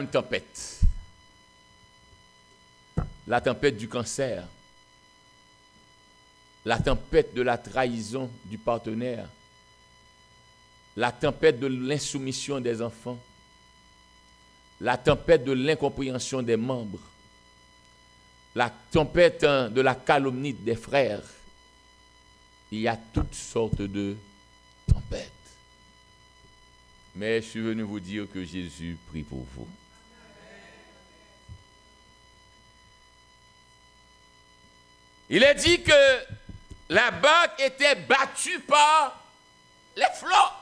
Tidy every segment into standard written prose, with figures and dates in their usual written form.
une tempête. La tempête du cancer. La tempête de la trahison du partenaire. La tempête de l'insoumission des enfants. La tempête de l'incompréhension des membres. La tempête de la calomnie des frères. Il y a toutes sortes de tempêtes. Mais je suis venu vous dire que Jésus prie pour vous. Il est dit que la barque était battue par les flots.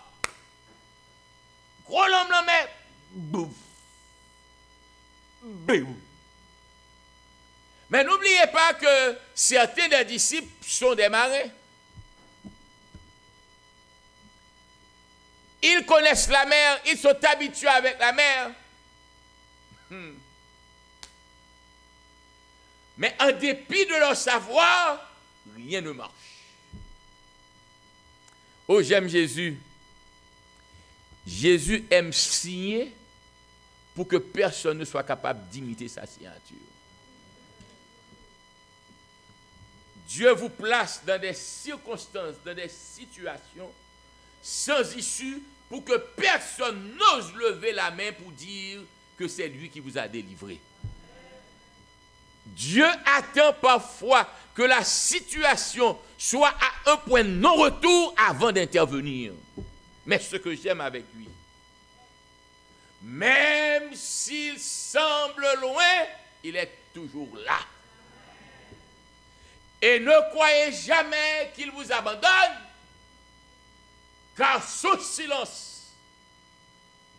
Gros l'homme la mer. Bouf. Boum. Mais n'oubliez pas que certains des disciples sont des marins. Ils connaissent la mer, ils sont habitués avec la mer. Mais en dépit de leur savoir, rien ne marche. Oh, j'aime Jésus. Jésus aime signer pour que personne ne soit capable d'imiter sa signature. Dieu vous place dans des circonstances, dans des situations sans issue pour que personne n'ose lever la main pour dire que c'est lui qui vous a délivré. Dieu attend parfois que la situation soit à un point de non-retour avant d'intervenir. Mais ce que j'aime avec lui, même s'il semble loin, il est toujours là. Et ne croyez jamais qu'il vous abandonne, car son silence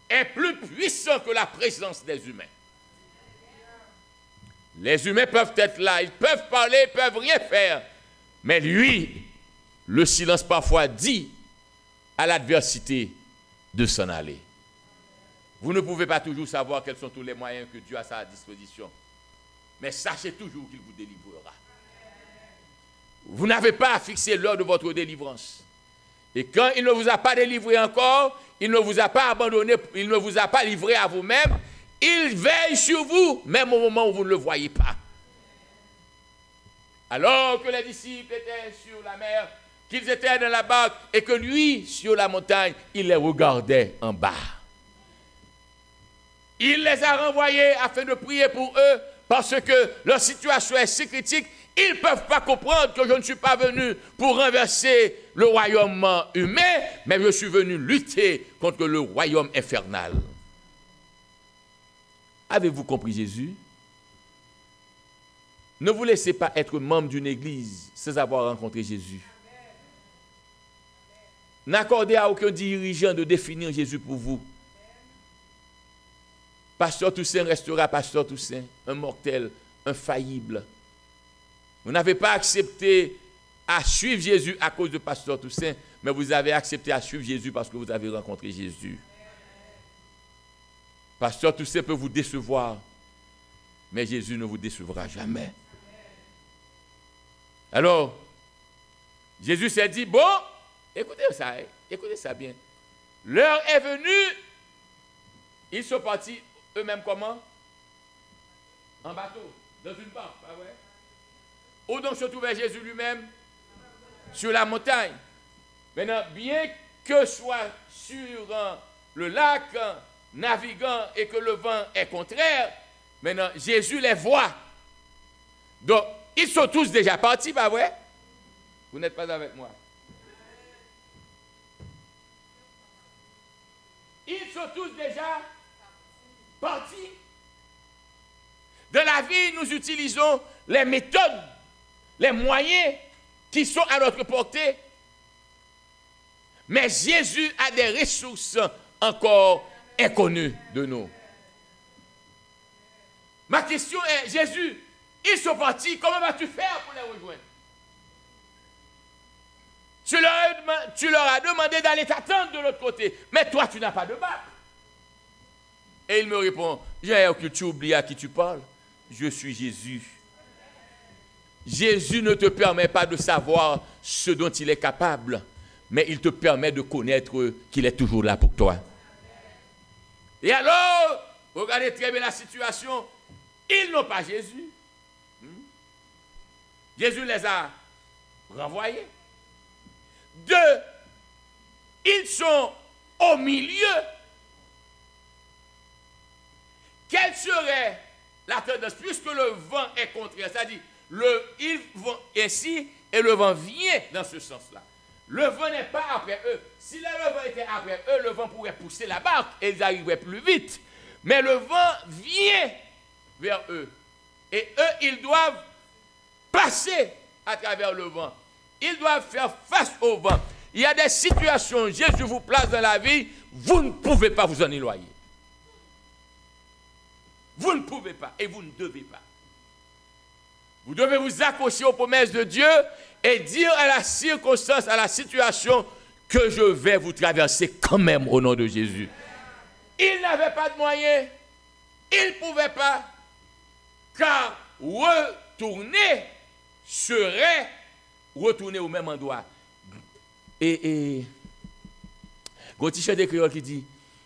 est plus puissant que la présence des humains. Les humains peuvent être là, ils peuvent parler, ils peuvent rien faire. Mais lui, le silence parfois dit à l'adversité de s'en aller. Vous ne pouvez pas toujours savoir quels sont tous les moyens que Dieu a à sa disposition. Mais sachez toujours qu'il vous délivrera. Vous n'avez pas à fixer l'heure de votre délivrance. Et quand il ne vous a pas délivré encore, il ne vous a pas abandonné, il ne vous a pas livré à vous-même, il veille sur vous, même au moment où vous ne le voyez pas. Alors que les disciples étaient sur la mer, qu'ils étaient dans la barque, et que lui, sur la montagne, il les regardait en bas. Il les a renvoyés afin de prier pour eux, parce que leur situation est si critique, ils ne peuvent pas comprendre que je ne suis pas venu pour renverser le royaume humain, mais je suis venu lutter contre le royaume infernal. Avez-vous compris Jésus? Ne vous laissez pas être membre d'une église sans avoir rencontré Jésus. N'accordez à aucun dirigeant de définir Jésus pour vous. Pasteur Toussaint restera Pasteur Toussaint, un mortel, infaillible. Vous n'avez pas accepté à suivre Jésus à cause de Pasteur Toussaint, mais vous avez accepté à suivre Jésus parce que vous avez rencontré Jésus. Pasteur Toussaint peut vous décevoir, mais Jésus ne vous décevra jamais. Alors, Jésus s'est dit, bon, écoutez ça bien. L'heure est venue, ils sont partis eux-mêmes comment? En bateau, dans une barque, pas vrai? Où donc se trouvait Jésus lui-même? Sur la montagne. Maintenant, bien que soit sur le lac, naviguant et que le vent est contraire, maintenant, Jésus les voit. Donc, ils sont tous déjà partis, pas vrai? Vous n'êtes pas avec moi. Ils sont tous déjà partis. Dans la vie, nous utilisons les méthodes, les moyens qui sont à notre portée. Mais Jésus a des ressources encore inconnues de nous. Ma question est, Jésus, ils sont partis, comment vas-tu faire pour les rejoindre? Tu leur as demandé d'aller t'attendre de l'autre côté, mais toi tu n'as pas de barque. Et il me répond, j'ai que tu oublies à qui tu parles. Je suis Jésus. Jésus ne te permet pas de savoir ce dont il est capable, mais il te permet de connaître qu'il est toujours là pour toi. Et alors, Regardez très bien la situation. Ils n'ont pas Jésus. Jésus les a renvoyés. 2, ils sont au milieu. Quelle serait la tendance, puisque le vent est contraire, c'est-à-dire ils vont ainsi et le vent vient dans ce sens-là. Le vent n'est pas après eux. Si le vent était après eux, le vent pourrait pousser la barque et ils arriveraient plus vite. Mais le vent vient vers eux. Et eux, ils doivent passer à travers le vent. Ils doivent faire face au vent. Il y a des situations, Jésus vous place dans la vie, vous ne pouvez pas vous en éloigner. Vous ne pouvez pas et vous ne devez pas. Vous devez vous accrocher aux promesses de Dieu et dire à la circonstance, à la situation que je vais vous traverser quand même au nom de Jésus. Ils n'avaient pas de moyens, ils ne pouvaient pas, car retourner serait retourner au même endroit. Et quand il chante des créoles qui dit,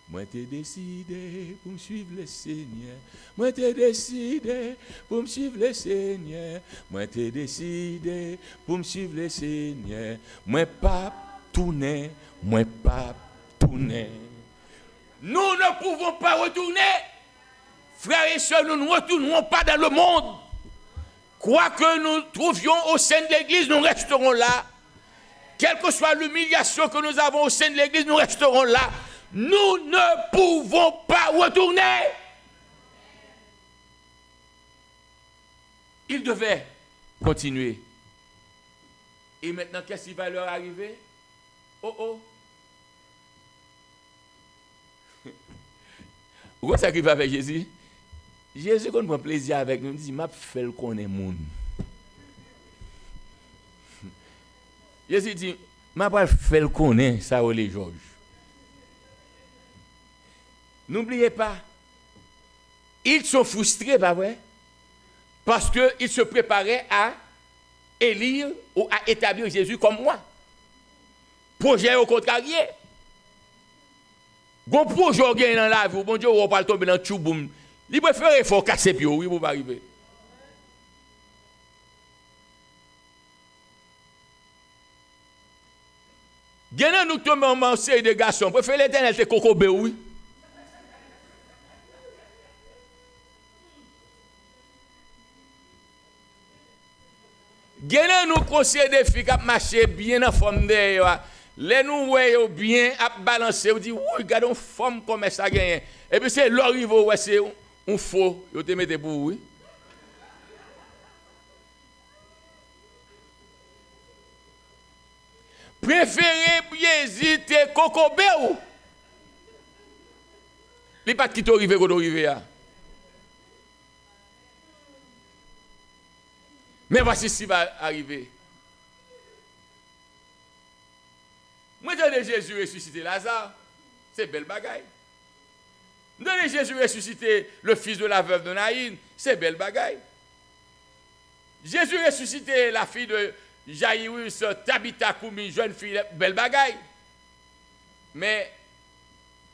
moi t'ai décidé pour me suivre le Seigneur. Moi t'ai décidé pour me suivre le Seigneur. Moi t'ai décidé pour me suivre le Seigneur. Moi pas tourner, moi pas tourner. Nous ne pouvons pas retourner. Frères et sœurs, nous ne retournerons pas dans le monde. Quoi que nous trouvions au sein de l'Église, nous resterons là. Quelle que soit l'humiliation que nous avons au sein de l'Église, nous resterons là. Nous ne pouvons pas retourner. Ils devaient continuer. Et maintenant, qu'est-ce qui va leur arriver? Oh. Pourquoi ça qui va avec Jésus? Jésus, quand on prend plaisir avec nous, il dit, m'a fait le connaître monde. Jésus dit, m'a pas fait le connaître, ça ou les Georges. N'oubliez pas, ils sont frustrés, pas vrai? Parce qu'ils se préparaient à élire ou à établir Jésus comme moi. Projet au contrarié. Bon projet dans la vie, bon Dieu, on va pas tomber dans le tchouboum. Il préfère il faut casser pied, oui, pour pas arriver. Gagnant nous tomber en série de garçons, préfère l'Éternel te cocobe, oui. Gagnant nous conseiller des filles qui marchent bien en forme d'ailleurs. Les nous voyons bien à balancer, on dit oui, regardez une forme comme ça gagne. Et puis c'est l'orivo, ouais, c'est un faux, vous te mettez pour oui. Préférez hésiter cocobe ou? Les pas qui t'arrive quand t'arrive. Mais voici ce qui va arriver. Moi, j'ai Jésus ressuscité Lazare. C'est belle bagaille. J'ai Jésus ressuscité le fils de la veuve de Naïn. C'est belle bagaille. Jésus ressuscité la fille de Jaïrus, Tabitha Koumi, jeune fille, belle bagaille. Mais,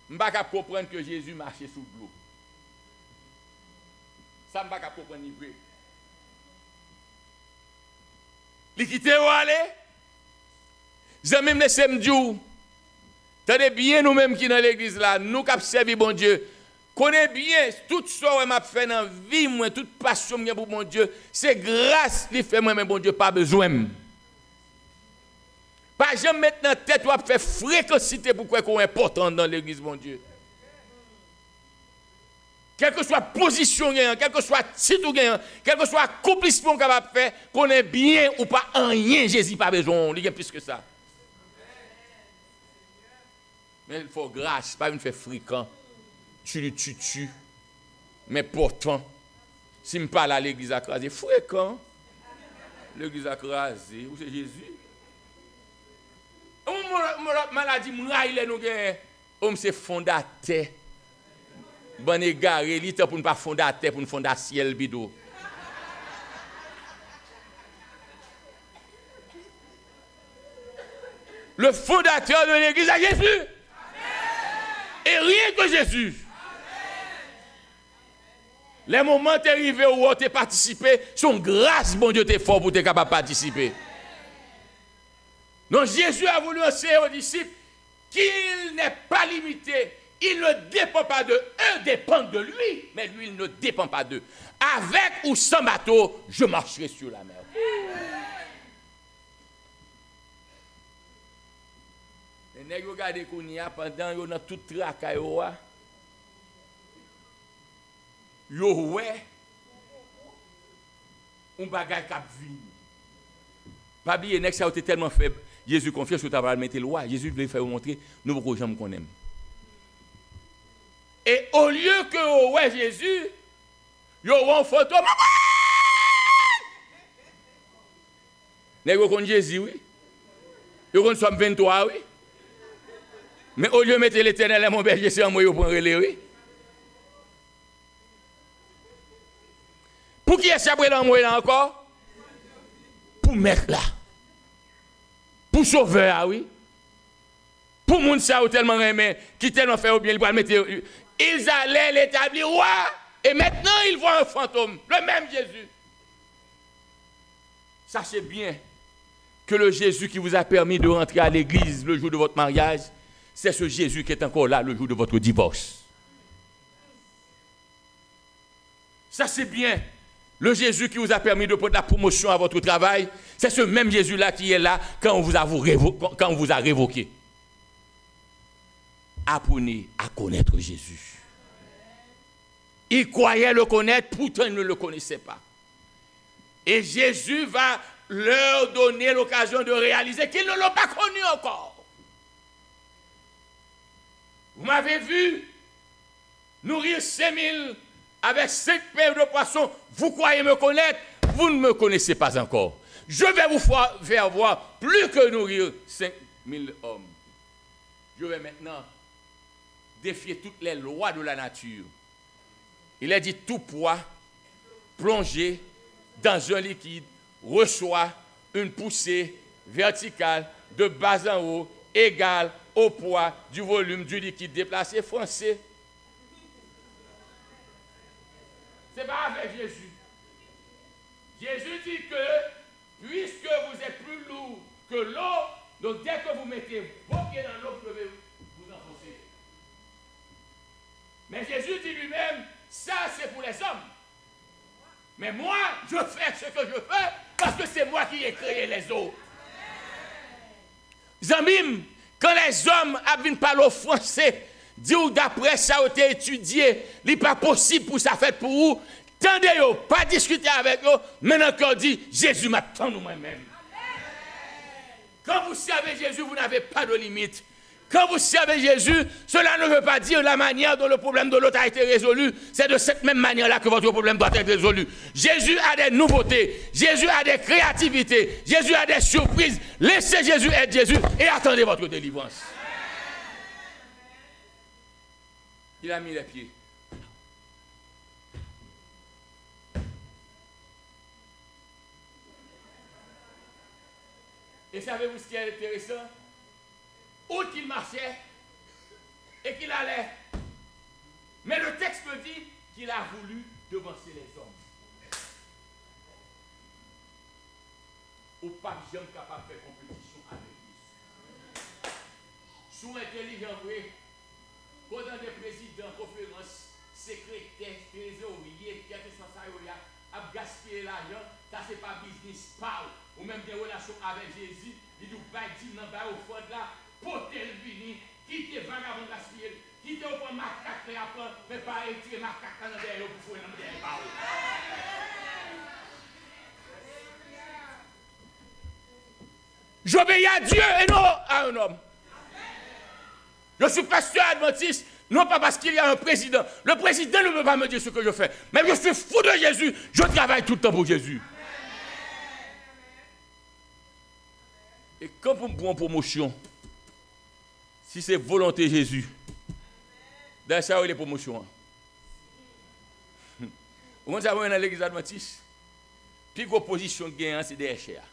je ne peux pas comprendre que Jésus marchait sous l'eau. Ça, je ne peux pas comprendre ni vrai. Il quitte où aller? J'ai même laissé me dire, tenez bien nous-mêmes qui dans l'église là, nous qui servons bon Dieu, connaissez bien tout ce que m'a fait dans la vie, moi, toute passion pour mon Dieu, c'est grâce qui fait moi, mais bon Dieu, pas besoin. Pas jamais maintenant tête ou faire fréquencité pour quoi qu'on est important dans l'église, bon Dieu. Quelle que soit la position, quel que soit le titre, quel que soit l'accomplissement qu'on va faire, qu'on est bien ou pas en rien, Jésus pas besoin, il y a plus que ça. Mais il faut grâce, pas une fait fréquent. Tu. Mais pourtant, si je parle à l'église écrasée, fréquent, l'église écrasée, où c'est Jésus? Maladie, c'est fondateur. Bon égaré, il est pour ne pas fonder à terre, pour ne fonder à ciel bidou. Le fondateur de l'église à Jésus. Amen. Et rien que Jésus. Les moments arrivés où tu as participé, son grâce, bon Dieu, tu es fort pour être capable de participer. Donc Jésus a voulu enseigner aux disciples qu'il n'est pas limité. Il ne dépend pas d'eux. Eux dépendent de lui, mais lui, il ne dépend pas d'eux. Avec ou sans bateau, je marcherai sur la mer. Les nègres regardent Kounia pendant qu'ils ont tout traqué. Yo ouais, un bagage qui a vu. Pas oublier, nèg ça était tellement faible. Jésus confie sur ta parole, mettez loi. Jésus voulait faire montrer, nous beaucoup gens qu'on aime. Et au lieu que ouais Jésus, yo un fantôme. Nèg connaît Jésus oui. Yo connaît Somme 23 oui. Mais au lieu de mettre l'Éternel à mon berger, c'est en moi pour relais oui. Pour qui est sabré dans moi là encore? Pour mettre là. Pour sauver là, oui. Pour moun ça tellement aimé, qui tellement fait au bien, ils mettre. Ils allaient l'établir roi. Et maintenant ils voient un fantôme, le même Jésus. Sachez bien que le Jésus qui vous a permis de rentrer à l'église le jour de votre mariage, c'est ce Jésus qui est encore là le jour de votre divorce. Sachez bien. Le Jésus qui vous a permis de prendre la promotion à votre travail, c'est ce même Jésus-là qui est là quand on vous a révoqué. Apprenez à connaître Jésus. Ils croyaient le connaître, pourtant ils ne le connaissaient pas. Et Jésus va leur donner l'occasion de réaliser qu'ils ne l'ont pas connu encore. Vous m'avez vu nourrir 5000 avec 5 paires de poissons, vous croyez me connaître, vous ne me connaissez pas encore. Je vais vous faire voir plus que nourrir 5000 hommes. Je vais maintenant défier toutes les lois de la nature. Il a dit tout poids plongé dans un liquide reçoit une poussée verticale de bas en haut égale au poids du volume du liquide déplacé français. Ce n'est pas avec Jésus. Jésus dit que, puisque vous êtes plus lourd que l'eau, donc dès que vous mettez vos pieds dans l'eau, vous devez vous enfoncer. Mais Jésus dit lui-même, ça c'est pour les hommes. Mais moi, je fais ce que je fais parce que c'est moi qui ai créé les eaux. Zamim, quand les hommes viennent parler au français, dire d'après ça a été étudié, il n'est pas possible pour ça fait pour vous. Tendez-vous, pas discuter avec eux, maintenant qu'on dit Jésus m'attend moi-même. Quand vous servez Jésus, vous n'avez pas de limite. Quand vous servez Jésus, cela ne veut pas dire la manière dont le problème de l'autre a été résolu. C'est de cette même manière-là que votre problème doit être résolu. Jésus a des nouveautés. Jésus a des créativités. Jésus a des surprises. Laissez Jésus être Jésus et attendez votre délivrance. Il a mis les pieds. Et savez-vous ce qui est intéressant? Où qu'il marchait et qu'il allait. Mais le texte me dit qu'il a voulu devancer les hommes. Ou pas jamais capable de faire compétition avec lui. Sous intelligent, oui. Pendant des présidents, conférences, secrétaires, trésoriers, qui étaient sans ça, à gaspiller l'argent, ça c'est pas business, parle. Ou même des relations avec Jésus, il nous va dire dans le fond là, pour tel vini, qui te vagabond gaspiller, qui te prend ma carte et apprend, mais pas retirer ma carte dans derrière pour faire dans derrière. J'obéis à Dieu et non à un homme. Je suis pasteur adventiste, non pas parce qu'il y a un président. Le président ne peut pas me dire ce que je fais. Mais je suis fou de Jésus. Je travaille tout le temps pour Jésus. Et quand on prend promotion, si c'est volonté de Jésus, dans ça, il y a les promotions. Vous savez, dans l'église adventiste, puis l'opposition gagne, c'est des chers.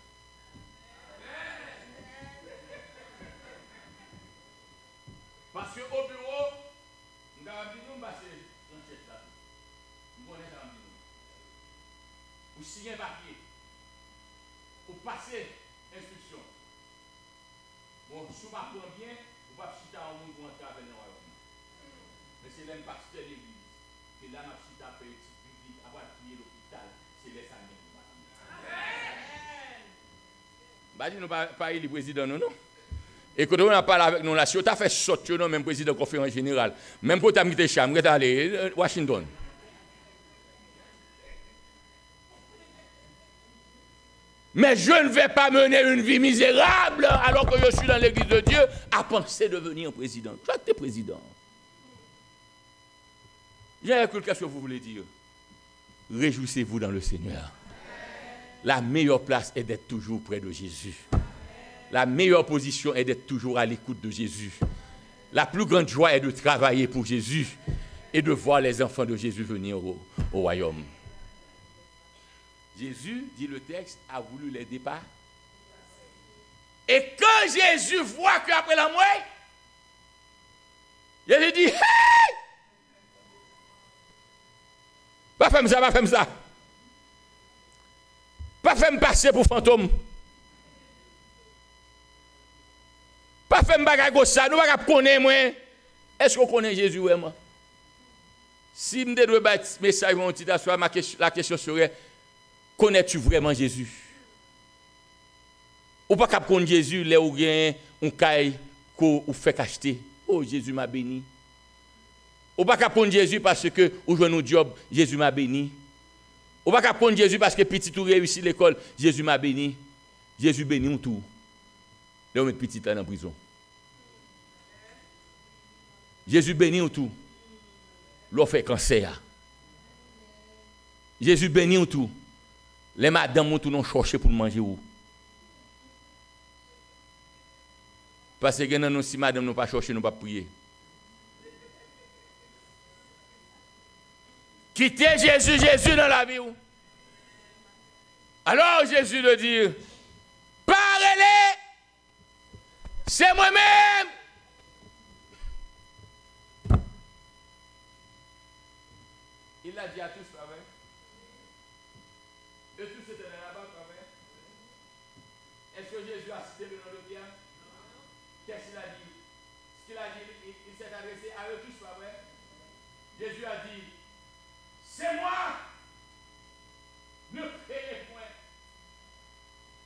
Parce qu'au bureau, nous avons dit nous passer dans cette table. Nous connaissons ou signer un papier, ou passer instruction. Bon, si vous m'apprenez bien, vous ne pouvez pas chuter en monde pour entrer avec le royaume. Mais c'est l'un pasteur de l'église. Et là, ma chute a fait une petite biblique, avoir prié l'hôpital, c'est les amis. Bah, dis nous pas le président, non, non. Et quand on a parlé avec nous là, si on a fait sortir, non, même président de la conférence générale, même pour t'amener Cham, on est allé Washington. Mais je ne vais pas mener une vie misérable alors que je suis dans l'église de Dieu à penser devenir président. Toi, tu es président. J'ai quelque chose que vous voulez dire. Réjouissez-vous dans le Seigneur. La meilleure place est d'être toujours près de Jésus. La meilleure position est d'être toujours à l'écoute de Jésus. La plus grande joie est de travailler pour Jésus et de voir les enfants de Jésus venir au royaume. Jésus, dit le texte, a voulu les dépasser. Et quand Jésus voit qu'après la mort, Jésus dit, hey! Pas faire ça, pas faire ça. Pas faire me passer pour fantôme. Pas faire me bagaille comme ça. Nous ne pouvons pas connaître moi. Est-ce qu'on connaît Jésus vraiment? Si je dois battre ce message, la question serait, connais-tu vraiment Jésus? Ou pas qu'à connaître Jésus, là où il y a un caille qu'on fait acheter. Oh, Jésus m'a béni. Ou pas qu'à connaître Jésus parce que ou jouez un job, Jésus m'a béni. Ou pas qu'à connaître Jésus parce que petit tout réussit l'école, Jésus m'a béni. Jésus bénit ou tout. Là on met petit là dans la prison. Jésus bénit ou tout. L'on fait cancer. Jésus bénit ou tout. Les madames ont tout non cherché pour manger où. Parce que nous si madame nous pas chercher, nous pas prier. Quittez Jésus, Jésus dans la vie. Alors Jésus le dit, parlez, c'est moi-même. Il l'a dit à tous, pas vrai? Et tous étaient là-bas, pas vrai? Est-ce que Jésus a cité le nom de Pierre? Qu'est-ce qu'il a dit? Ce qu'il a dit, il s'est adressé à eux tous, pas vrai? Jésus a dit, c'est moi. Ne craignez point.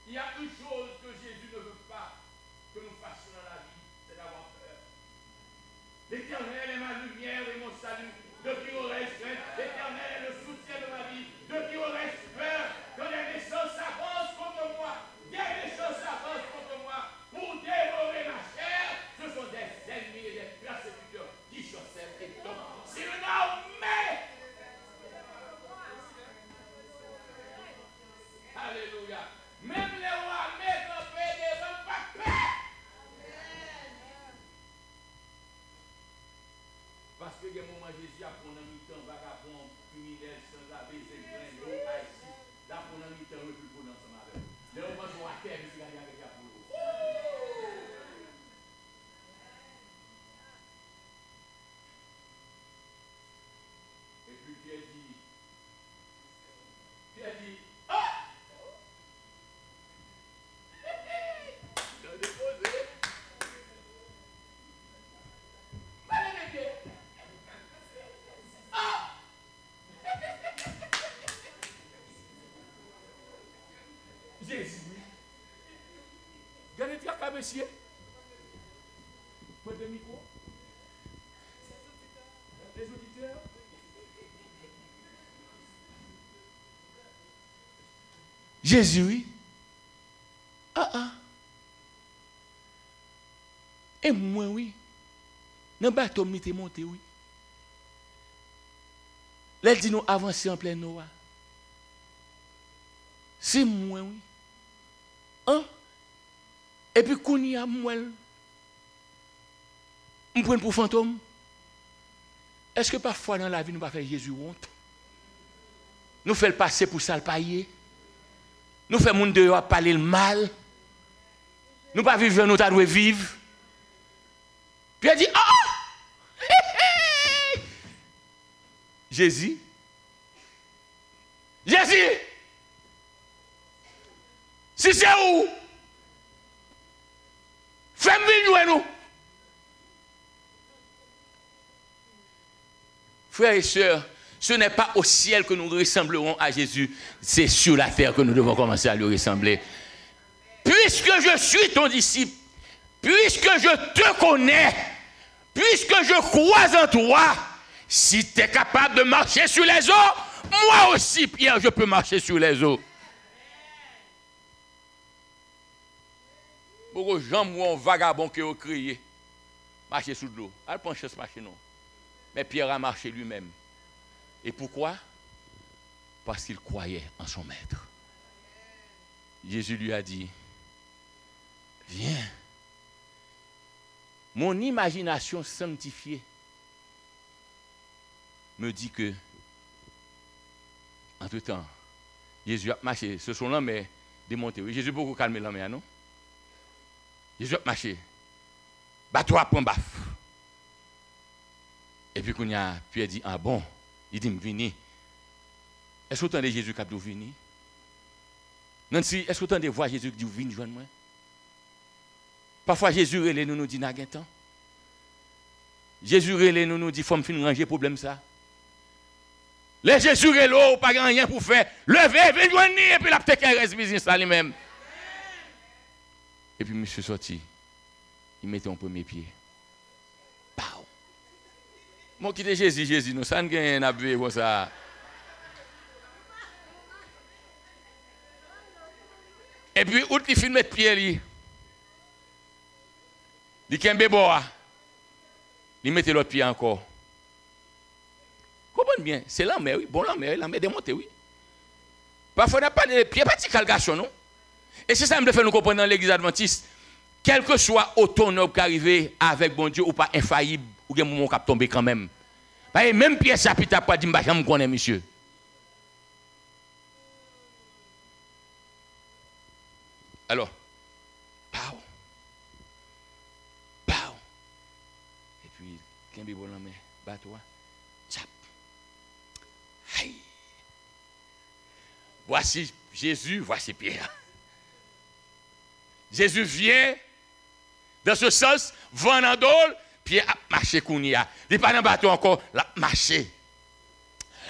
Il y a une chose que Jésus ne veut pas que nous fassions dans la vie, c'est d'avoir peur. L'Éternel est ma lumière et mon salut. De qui aurais-je crainte? L'Éternel est le soutien de ma vie. De qui aurais-je peur? Quand les méchants s'avancent contre moi, des méchants s'avancent contre moi pour dévorer ma chair, ce sont des ennemis et des persécuteurs qui chassent et tombent. Si le armée. Alléluia. Même les rois mécampés ne veulent pas paix. Parce que des moments Jésus a pris un mi-temps vagabond, criminel, sans laver, c'est plein d'eau, ici. Là, pour un mi-temps, le plus beau dans son malheur. Les moments sont à terre, je suis allé avec la boulot. Et puis Pierre dit, ah! Jésus, regardez le monsieur. Prenez le micro. Les auditeurs. Jésus, oui. Et moi, oui. Dans le bateau, je suis monté, oui. Là, il dit nous avancer en pleine Noah. C'est moi, oui. Et puis, quand il y a moi, je prends pour fantôme. Est-ce que parfois dans la vie, nous ne pas faire Jésus honte? Nous faisons passer pour ça le payer. Nous faisons monde dehors parler le mal. Nous ne pas vivre, nous devons vivre. Puis il dit, Jésus. Si c'est où? Fais-moi venir nous. Frères et sœurs, ce n'est pas au ciel que nous ressemblerons à Jésus, c'est sur la terre que nous devons commencer à lui ressembler. Puisque je suis ton disciple, puisque je te connais, puisque je crois en toi, si tu es capable de marcher sur les eaux, moi aussi, Pierre, je peux marcher sur les eaux. Beaucoup de gens, moi, un vagabond qui a crié, marcher sous l'eau. Elle prend chance marcher, non. Mais Pierre a marché lui-même. Et pourquoi? Parce qu'il croyait en son maître. Jésus lui a dit, viens. Mon imagination sanctifiée me dit que, entre-temps, Jésus a marché. Ce sont l'homme démonté. Oui, Jésus a beaucoup calmé l'homme, non? Jésus a marché. Bateau prend baf. Et puis, quand Pierre dit, ah bon, il dit, venez. Est-ce que vous entendez Jésus qui a dit, venez? Nancy, est-ce que vous entendez voir Jésus qui dit, venez, joindre-moi? Parfois, Jésus nous dit, n'a temps. Jésus nous dit, il faut me finir ranger problème ça. Les Jésus ou pas rien pour faire. Levez, venez joindre, et puis la peut-être reste business à lui-même. Et puis, monsieur sorti, il mettait un premier pied. Pow! Moi, qui est Jésus, nous, ça n'a pas vu comme ça. Et puis, où il filme mettre pied, il kembe boa. Il mettait l'autre pied encore. Comprenez bien, c'est l'homme, oui. Bon, l'homme démonté, oui. Parfois, on n'a pas de pied, pas de garçon, non? Et c'est ça que me fait nous comprendre dans l'église adventiste. Quel que soit autonome qui arrive avec bon Dieu ou pas infaillible, ou bien mon cap tomber quand même. Même Pierre chapitre pas dit je me connais monsieur. Alors, pow. Pow. Et puis Kembe bon mais bat-toi. Tchap. Aïe. Voici Jésus, voici Pierre. Jésus vient dans ce sens, vent en dôle, Pierre a marché kounia. Il n'est pas dans le bateau encore, il a marché.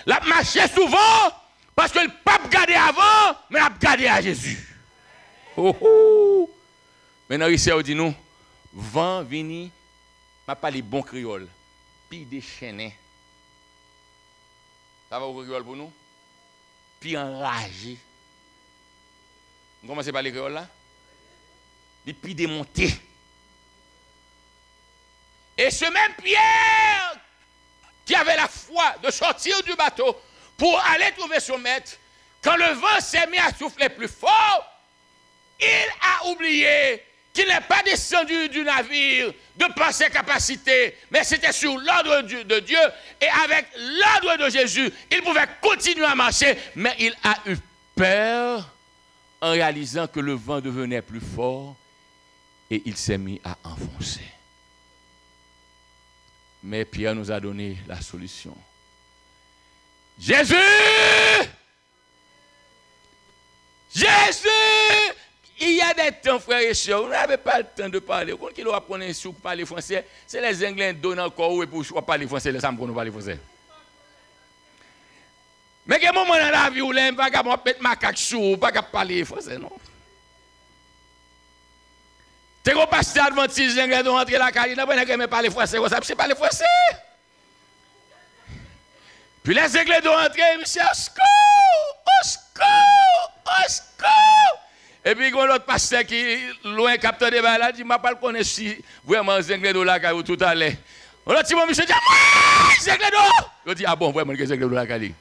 Il a marché souvent parce que le pape gardé avant, mais il a gardé à Jésus. Oh oh. Maintenant, ici, on dit nous, vent vini, m'a pas les bons créoles, puis déchaîné. Ça va au créole pour nous? Puis enragé. On commence par les créoles là? Et puis démonté. Et ce même Pierre qui avait la foi de sortir du bateau pour aller trouver son maître, quand le vent s'est mis à souffler plus fort, il a oublié qu'il n'est pas descendu du navire de par ses capacités, mais c'était sur l'ordre de Dieu, et avec l'ordre de Jésus, il pouvait continuer à marcher, mais il a eu peur en réalisant que le vent devenait plus fort, et il s'est mis à enfoncer. Mais Pierre nous a donné la solution. Jésus! Jésus! Il y a des temps, frères et sœurs, on n'avait pas le temps de parler. Quand il aura pris un sou pour parler français, c'est les Anglais qui donnent encore pour parler français, les femmes pour nous parler français. Mais il y a un moment dans la vie où les vagabonds mettent macaque sous, pas parler français, non? Tu es pasteur adventiste, les Anglais doivent rentrer la caille, ils ne parler français, vous savez, c'est parler français. Puis les Anglais doivent rentrer, monsieur, au secours, au secours, au secours. Et puis, il y a l'autre pasteur qui, loin, capteur de balade, dit, je ne pas le connaître si vraiment les Anglais de la caille tout à l'heure. On a dit, mon monsieur dit, moi, les Anglais de. Je dis, ah bon, vraiment, les Anglais de la caille.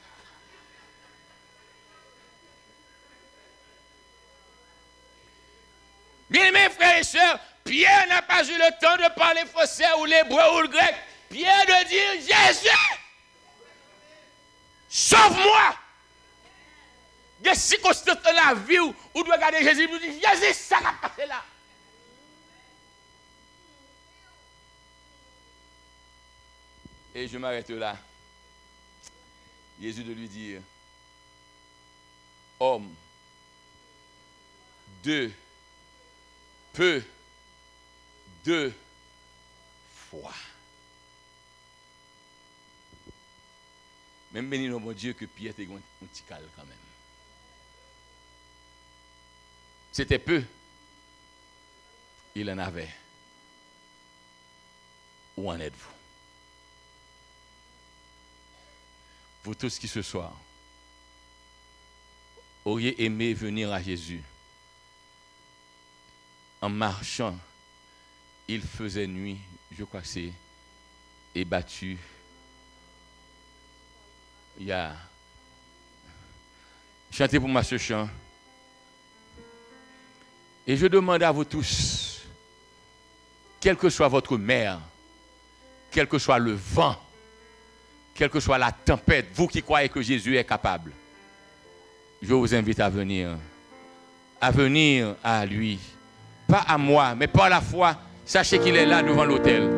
Bien, mes frères et sœurs, Pierre n'a pas eu le temps de parler français ou l'hébreu ou le grec. Pierre de dire, Jésus, sauve-moi. Il y a des circonstances dans la vie où vous devez regarder Jésus et vous dire, Jésus, ça va passer là. Et je m'arrête là. Jésus de lui dire, homme de peu de foi. Même béni mon Dieu que Pierre était un petit cal quand même. C'était peu. Il en avait. Où en êtes-vous? Vous tous qui ce soir auriez aimé venir à Jésus. En marchant, il faisait nuit, je crois que c'est ébattu. Il y a chantez pour moi ce chant. Et je demande à vous tous, quelle que soit votre mer, quel que soit le vent, quelle que soit la tempête, vous qui croyez que Jésus est capable, je vous invite à venir à lui. Pas à moi, mais par la foi. Sachez qu'il est là devant l'autel.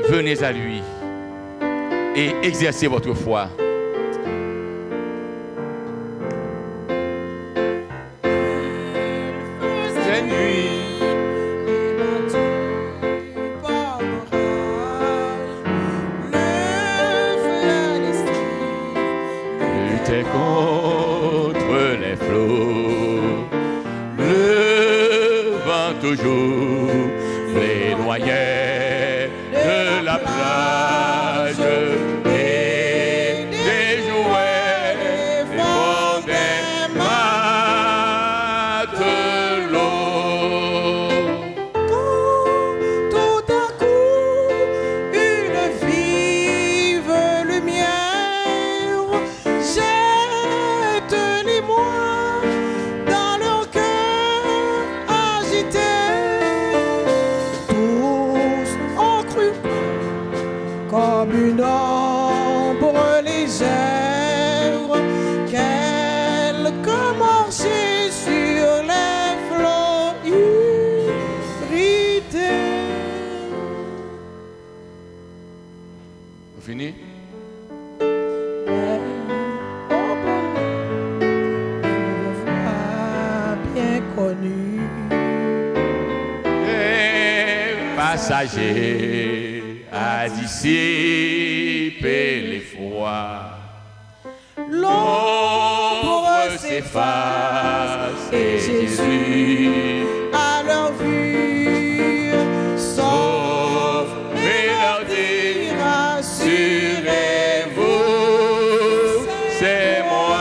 Venez à lui et exercez votre foi. C'est nuit. Lutter contre les flots. Le vent toujours les noyait de la plage et des jouets font des matelots. Quand tout à coup une vive lumière jette l'émoi dans leur cœur agité, tous ont cru comme une ombre légère quelqu'un marchait sur les flots irrités. Vous finissez? Bien connu. Les passagers à dissiper l'effroi. L'ombre s'efface et Jésus à leur vue sauve et leur dit rassurez-vous, c'est moi.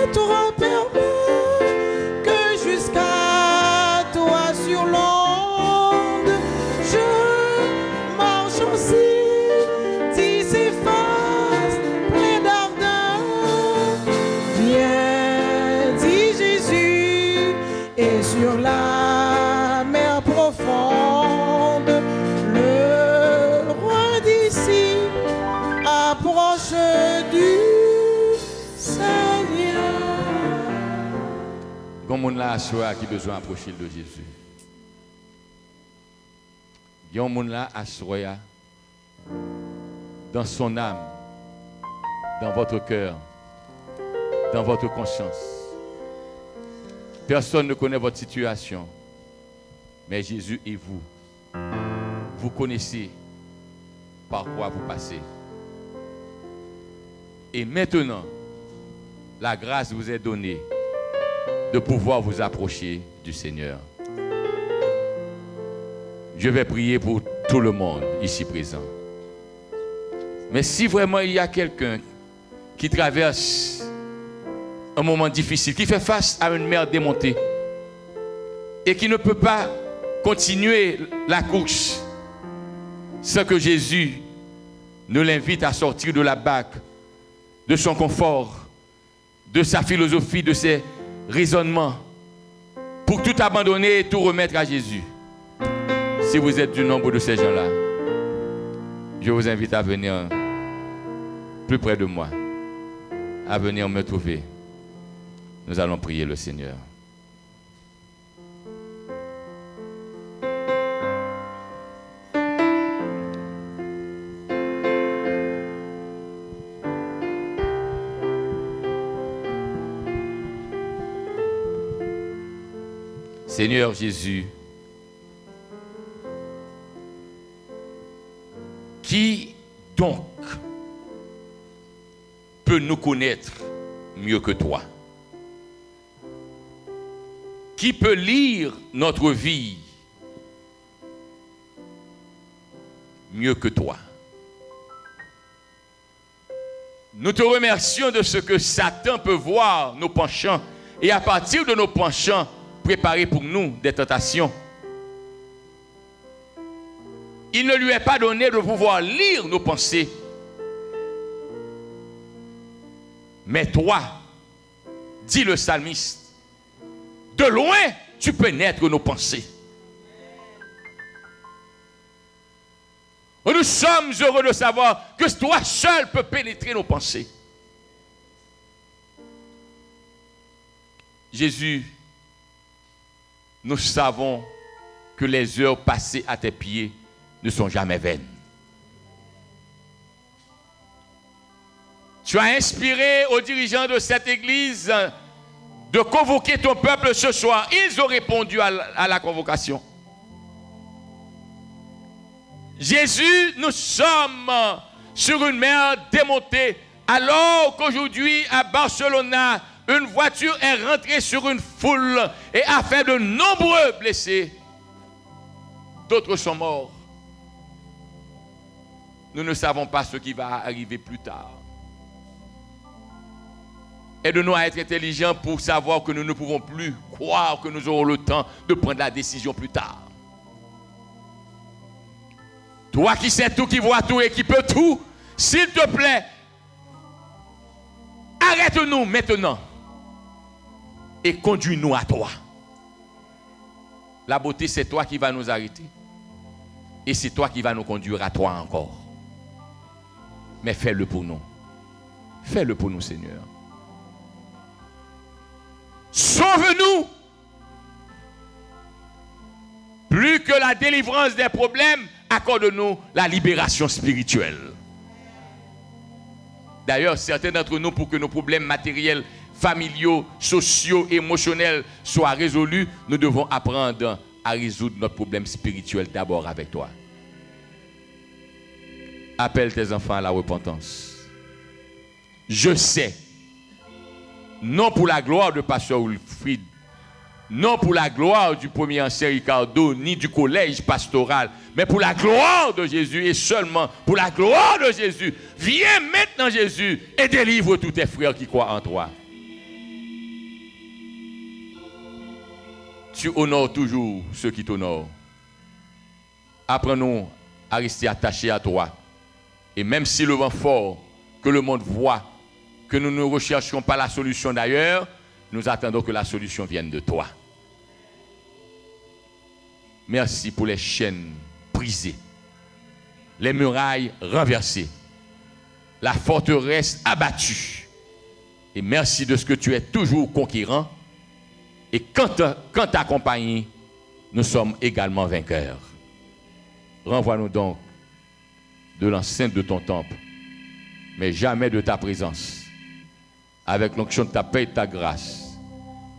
ne te permet que jusqu'à toi sur l'onde je marche aussi, dit s'efface plein d'ardeur. Viens, dit Jésus, et sur la mer profonde, le roi d'ici approche du Seigneur. Il y a des gens là à qui besoin d'approcher de Jésus. Il y a des gens là à dans son âme, dans votre cœur, dans votre conscience. Personne ne connaît votre situation, mais Jésus et vous. Vous connaissez par quoi vous passez. Et maintenant, la grâce vous est donnée de pouvoir vous approcher du Seigneur. Je vais prier pour tout le monde ici présent. Mais si vraiment il y a quelqu'un qui traverse un moment difficile, qui fait face à une mer démontée et qui ne peut pas continuer la course sans que Jésus ne l'invite à sortir de la barque, de son confort, de sa philosophie, de ses raisonnements, pour tout abandonner et tout remettre à Jésus. Si vous êtes du nombre de ces gens-là, je vous invite à venir plus près de moi, à venir me trouver. Nous allons prier le Seigneur. Seigneur Jésus, qui donc peut nous connaître mieux que toi? Qui peut lire notre vie mieux que toi? Nous te remercions de ce que Satan peut voir nos penchants et à partir de nos penchants, préparer pour nous des tentations. Il ne lui est pas donné de pouvoir lire nos pensées. Mais toi, dit le psalmiste, de loin, tu pénètres nos pensées. Nous sommes heureux de savoir que toi seul peux pénétrer nos pensées. Jésus, nous savons que les heures passées à tes pieds ne sont jamais vaines. Tu as inspiré aux dirigeants de cette église de convoquer ton peuple ce soir. Ils ont répondu à la convocation. Jésus, nous sommes sur une mer démontée, alors qu'aujourd'hui à Barcelona, une voiture est rentrée sur une foule et a fait de nombreux blessés. D'autres sont morts. Nous ne savons pas ce qui va arriver plus tard. Aide-nous à être intelligents pour savoir que nous ne pouvons plus croire que nous aurons le temps de prendre la décision plus tard. Toi qui sais tout, qui vois tout et qui peux tout, s'il te plaît, arrête-nous maintenant et conduis-nous à toi. La beauté, c'est toi qui vas nous arrêter. Et c'est toi qui vas nous conduire à toi encore. Mais fais-le pour nous. Fais-le pour nous, Seigneur. Sauve-nous. Plus que la délivrance des problèmes, accorde-nous la libération spirituelle. D'ailleurs, certains d'entre nous, pour que nos problèmes matériels, familiaux, sociaux, émotionnels soient résolus, nous devons apprendre à résoudre notre problème spirituel d'abord avec toi. Appelle tes enfants à la repentance. Je sais, non pour la gloire de Pasteur Wilfrid, non pour la gloire du premier ancien Ricardo, ni du collège pastoral, mais pour la gloire de Jésus et seulement pour la gloire de Jésus. Viens maintenant, Jésus, et délivre tous tes frères qui croient en toi. Tu honores toujours ceux qui t'honorent. Apprends-nous à rester attachés à toi. Et même si le vent fort, que le monde voit, que nous ne recherchons pas la solution d'ailleurs, nous attendons que la solution vienne de toi. Merci pour les chaînes brisées, les murailles renversées, la forteresse abattue. Et merci de ce que tu es toujours conquérant. Et quand t'accompagnes, nous sommes également vainqueurs. Renvoie-nous donc de l'enceinte de ton temple, mais jamais de ta présence, avec l'onction de ta paix et de ta grâce,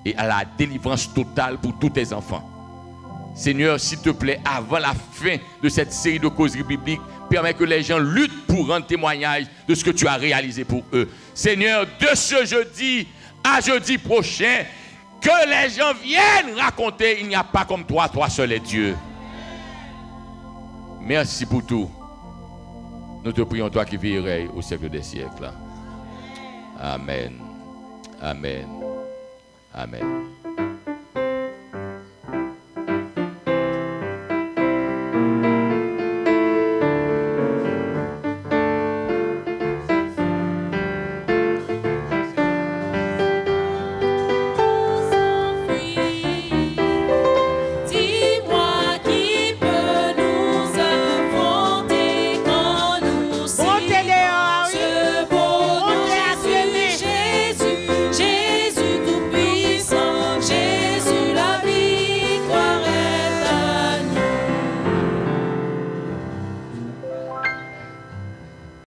et à la délivrance totale pour tous tes enfants. Seigneur, s'il te plaît, avant la fin de cette série de causeries bibliques, permets que les gens luttent pour rendre témoignage de ce que tu as réalisé pour eux. Seigneur, de ce jeudi à jeudi prochain, que les gens viennent raconter, il n'y a pas comme toi, toi seul est Dieu. Merci pour tout. Nous te prions, toi qui vieillirais au siècle des siècles. Amen. Amen. Amen.